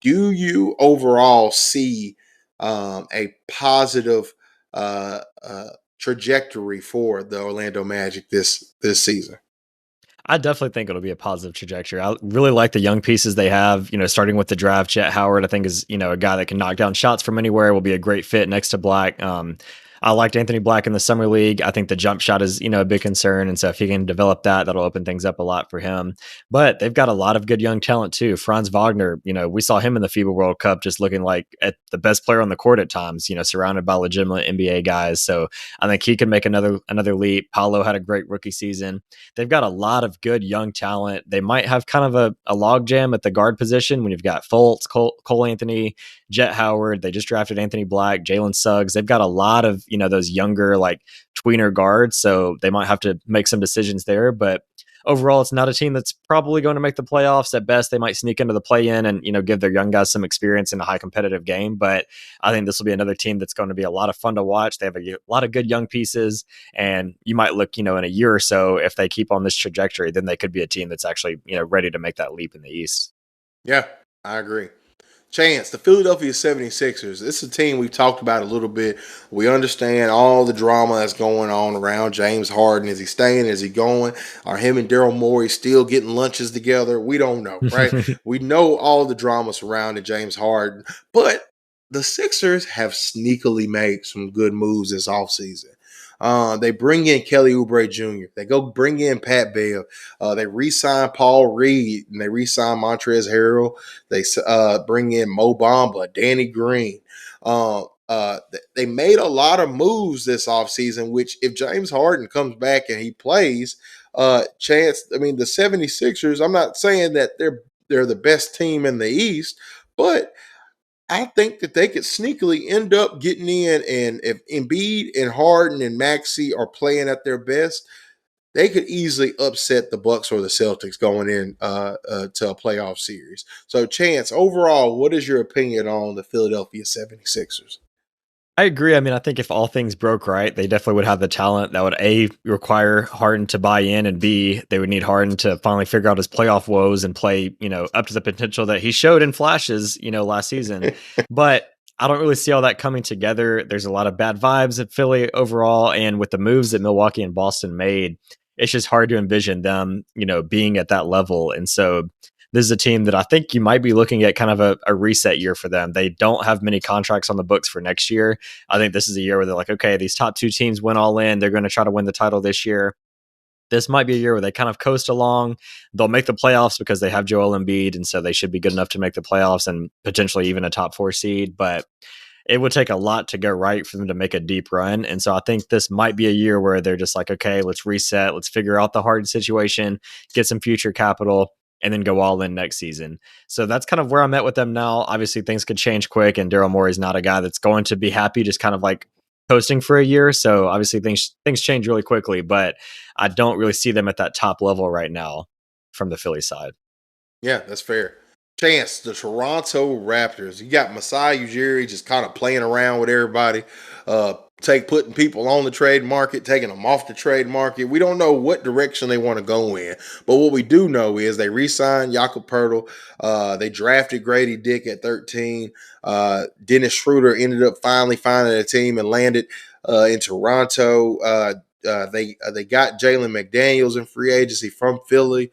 Do you overall see a positive uh, uh, trajectory for the Orlando Magic this season? I definitely think it'll be a positive trajectory. I really like the young pieces they have, starting with the draft. Jet Howard, I think, is, a guy that can knock down shots from anywhere, will be a great fit next to Black. I liked Anthony Black in the summer league. I think the jump shot is, a big concern. And so if he can develop that, that'll open things up a lot for him. But they've got a lot of good young talent too. Franz Wagner, we saw him in the FIBA World Cup just looking like at the best player on the court at times, surrounded by legitimate NBA guys. So I think he can make another leap. Paolo had a great rookie season. They've got a lot of good young talent. They might have kind of a logjam at the guard position when you've got Fultz, Cole Anthony, Jet Howard. They just drafted Anthony Black, Jalen Suggs. They've got a lot of, those younger, like tweener guards. So they might have to make some decisions there. But overall, it's not a team that's probably going to make the playoffs. At best, they might sneak into the play-in and, give their young guys some experience in a high competitive game. But I think this will be another team that's going to be a lot of fun to watch. They have a lot of good young pieces, and you might look, in a year or so, if they keep on this trajectory, then they could be a team that's actually, ready to make that leap in the East. Yeah, I agree. Chance, the Philadelphia 76ers. This is a team we've talked about a little bit. We understand all the drama that's going on around James Harden. Is he staying? Is he going? Are him and Daryl Morey still getting lunches together? We don't know, right? We know all the drama surrounding James Harden, but the Sixers have sneakily made some good moves this offseason. They bring in Kelly Oubre Jr. They go bring in Pat Bev. They re-sign Paul Reed and they re-sign Montrezl Harrell. They bring in Mo Bamba, Danny Green. They made a lot of moves this offseason, which if James Harden comes back and he plays, chance, I mean, the 76ers, I'm not saying that they're the best team in the East, but I think that they could sneakily end up getting in. And if Embiid and Harden and Maxey are playing at their best, they could easily upset the Bucks or the Celtics going in to a playoff series. So, Chance, overall, what is your opinion on the Philadelphia 76ers? I agree. I mean, I think if all things broke right, they definitely would have the talent that would A, require Harden to buy in, and B, they would need Harden to finally figure out his playoff woes and play, up to the potential that he showed in flashes, last season. But I don't really see all that coming together. There's a lot of bad vibes at Philly overall. And with the moves that Milwaukee and Boston made, it's just hard to envision them, being at that level. And so this is a team that I think you might be looking at kind of a reset year for them. They don't have many contracts on the books for next year. I think this is a year where they're like, okay, these top two teams went all in. They're going to try to win the title this year. This might be a year where they kind of coast along. They'll make the playoffs because they have Joel Embiid, and so they should be good enough to make the playoffs and potentially even a top 4 seed. But it would take a lot to go right for them to make a deep run. And so I think this might be a year where they're just like, okay, let's reset, let's figure out the hard situation, get some future capital, and then go all in next season. So that's kind of where I'm at with them now. Obviously, things could change quick, and Daryl Morey is not a guy that's going to be happy just kind of like coasting for a year. So obviously, things change really quickly, but I don't really see them at that top level right now from the Philly side. Yeah, that's fair. Chance, the Toronto Raptors. You got Masai Ujiri just kind of playing around with everybody, putting people on the trade market, taking them off the trade market. We don't know what direction they want to go in, but what we do know is they re-signed Jakob Pertl. They drafted Grady Dick at 13. Dennis Schroeder ended up finally finding a team and landed in Toronto. They got Jalen McDaniels in free agency from Philly.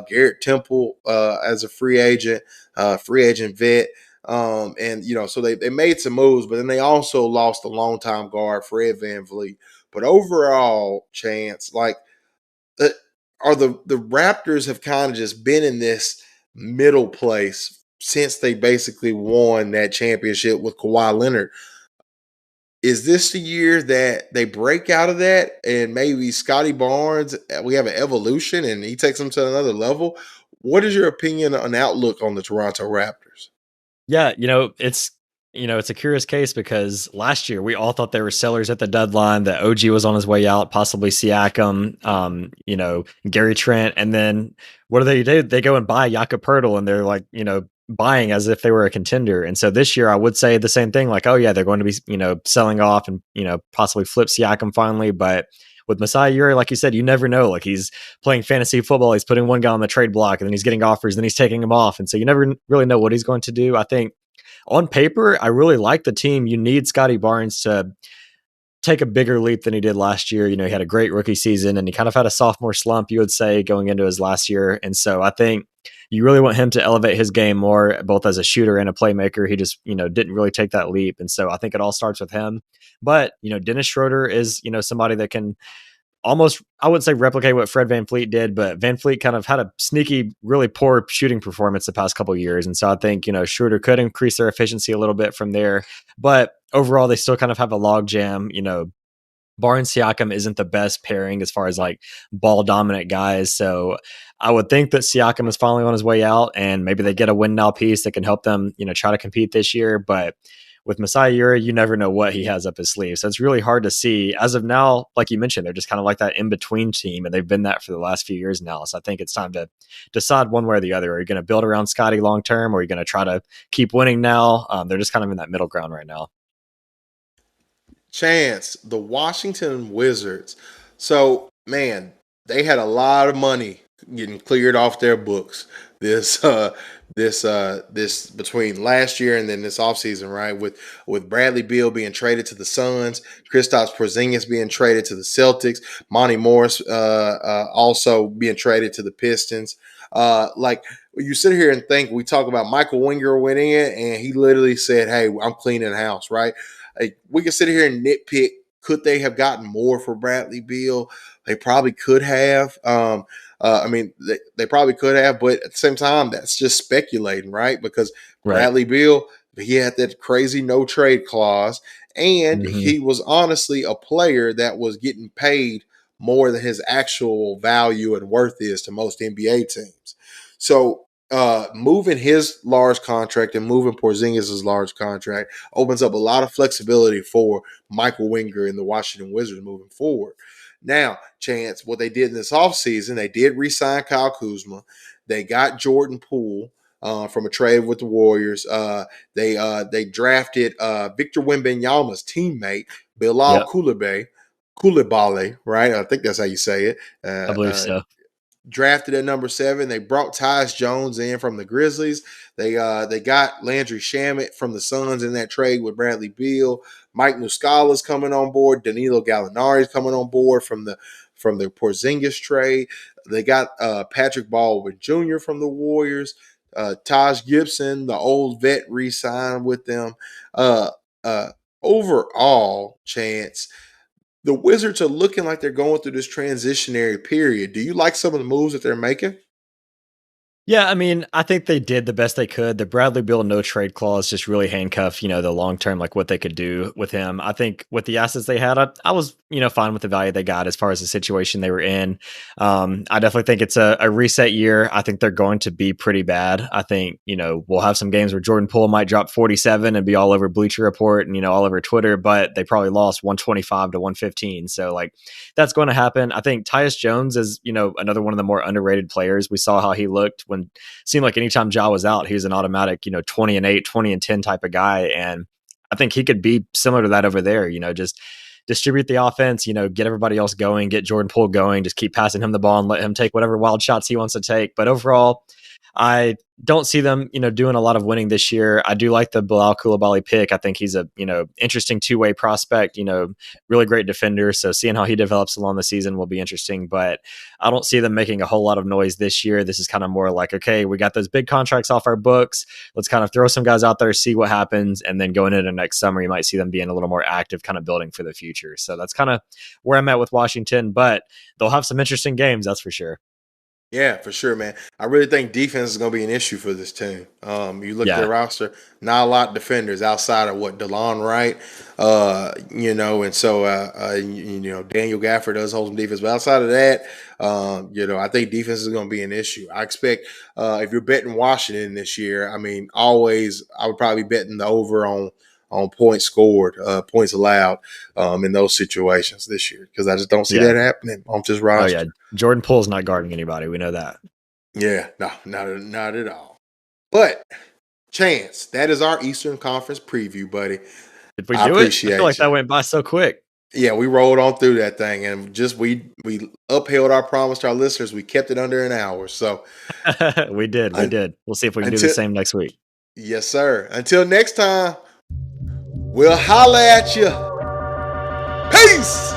Garrett Temple as a free agent vet. So they made some moves, but then they also lost a longtime guard, Fred VanVleet. But overall, Chance, like, uh, the Raptors have kind of just been in this middle place since they basically won that championship with Kawhi Leonard. Is this the year that they break out of that and maybe Scotty Barnes, we have an evolution and he takes them to another level? What is your opinion on outlook on the Toronto Raptors? Yeah, it's a curious case because last year we all thought they were sellers at the deadline, that OG was on his way out, possibly Siakam, Gary Trent, and then what do they do? They go and buy Jakob Pertl, and they're like, buying as if they were a contender. And so this year I would say the same thing, like, oh yeah, they're going to be, selling off and, possibly flip Siakam finally, but with Masai Ujiri, like you said, you never know. Like, he's playing fantasy football, he's putting one guy on the trade block, and then he's getting offers, then he's taking him off, and so you never really know what he's going to do. I think on paper, I really like the team. You need Scotty Barnes to take a bigger leap than he did last year. He had a great rookie season and he kind of had a sophomore slump, you would say, going into his last year. And so I think you really want him to elevate his game more, both as a shooter and a playmaker. He just, didn't really take that leap. And so I think it all starts with him. But, Dennis Schroeder is, somebody that can almost, I wouldn't say replicate what Fred VanVleet did, but VanVleet kind of had a sneaky, really poor shooting performance the past couple of years. And so I think, Schroeder could increase their efficiency a little bit from there. But overall, they still kind of have a log jam. Barnes Siakam isn't the best pairing as far as like ball dominant guys. So I would think that Siakam is finally on his way out and maybe they get a win now piece that can help them, try to compete this year. But with Masai Ujiri, you never know what he has up his sleeve. So it's really hard to see. As of now, like you mentioned, they're just kind of like that in-between team, and they've been that for the last few years now. So I think it's time to decide one way or the other. Are you going to build around Scotty long-term, or are you going to try to keep winning now? They're just kind of in that middle ground right now. Chance, the Washington Wizards. So, man, they had a lot of money getting cleared off their books this between last year and then this offseason, right? With Bradley Beal being traded to the Suns, Kristaps Porzingis being traded to the Celtics, Monty Morris also being traded to the Pistons. Like, you sit here and think, we talk about Michael Winger went in and he literally said, "Hey, I'm cleaning house," right? Like, we can sit here and nitpick Could they have gotten more for Bradley Beal? They probably could have. I mean, they probably could have, but at the same time, that's just speculating, right? Because Right. Bradley Beal, he had that crazy no trade clause, and Mhm. he was honestly a player that was getting paid more than his actual value and worth is to most NBA teams. So moving his large contract and moving Porzingis' large contract opens up a lot of flexibility for Michael Winger and the Washington Wizards moving forward. Now, Chance, what they did in this offseason, they did re-sign Kyle Kuzma. They got Jordan Poole from a trade with the Warriors. They drafted Victor Wembanyama's teammate, Bilal Yep. Koulibaly, right? I think that's how you say it. I believe so. Drafted at number 7. They brought Tyus Jones in from the Grizzlies. They got Landry Shamet from the Suns in that trade with Bradley Beal. Mike Muscala's coming on board. Danilo Gallinari's coming on board from the Porzingis trade. They got Patrick Baldwin Jr. from the Warriors. Taj Gibson, the old vet, re-signed with them. Uh, uh, Overall, Chance, the Wizards are looking like they're going through this transitionary period. Do you like some of the moves that they're making? Yeah, I mean, I think they did the best they could. The Bradley Beal no trade clause just really handcuffed, the long term, like what they could do with him. I think with the assets they had, I was, fine with the value they got as far as the situation they were in. I definitely think it's a reset year. I think they're going to be pretty bad. I think, we'll have some games where Jordan Poole might drop 47 and be all over Bleacher Report and, all over Twitter, but they probably lost 125 to 115. So, like, that's going to happen. I think Tyus Jones is, another one of the more underrated players. We saw how he looked when seemed like anytime Ja was out, he was an automatic, 20-8, 20-10 type of guy. And I think he could be similar to that over there, just distribute the offense, get everybody else going, get Jordan Poole going, just keep passing him the ball and let him take whatever wild shots he wants to take. But overall, I don't see them, doing a lot of winning this year. I do like the Bilal Coulibaly pick. I think he's a, interesting two-way prospect, really great defender. So seeing how he develops along the season will be interesting, but I don't see them making a whole lot of noise this year. This is kind of more like, okay, we got those big contracts off our books. Let's kind of throw some guys out there, see what happens. And then going into next summer, you might see them being a little more active, kind of building for the future. So that's kind of where I'm at with Washington, but they'll have some interesting games. That's for sure. Yeah, for sure, man. I really think defense is going to be an issue for this team. You look at their Yeah. roster, not a lot of defenders outside of what DeLon Wright, and so Daniel Gafford does hold some defense, but outside of that, I think defense is going to be an issue. I expect if you're betting Washington this year, I mean, always I would probably be betting the over on points scored, points allowed in those situations this year because I just don't see Yeah. that happening on this Oh, yeah. roster. Jordan Poole's not guarding anybody. We know that. Yeah, no, not at all. But Chance, that is our Eastern Conference preview, buddy. Did we I do it? I feel like appreciate you. that went by so quick. Yeah, we rolled on through that thing, and just we upheld our promise to our listeners. We kept it under an hour. So We did. We un, did. We'll see if we can do the until same next week. yes, sir. Until next time, we'll holla at you. Peace.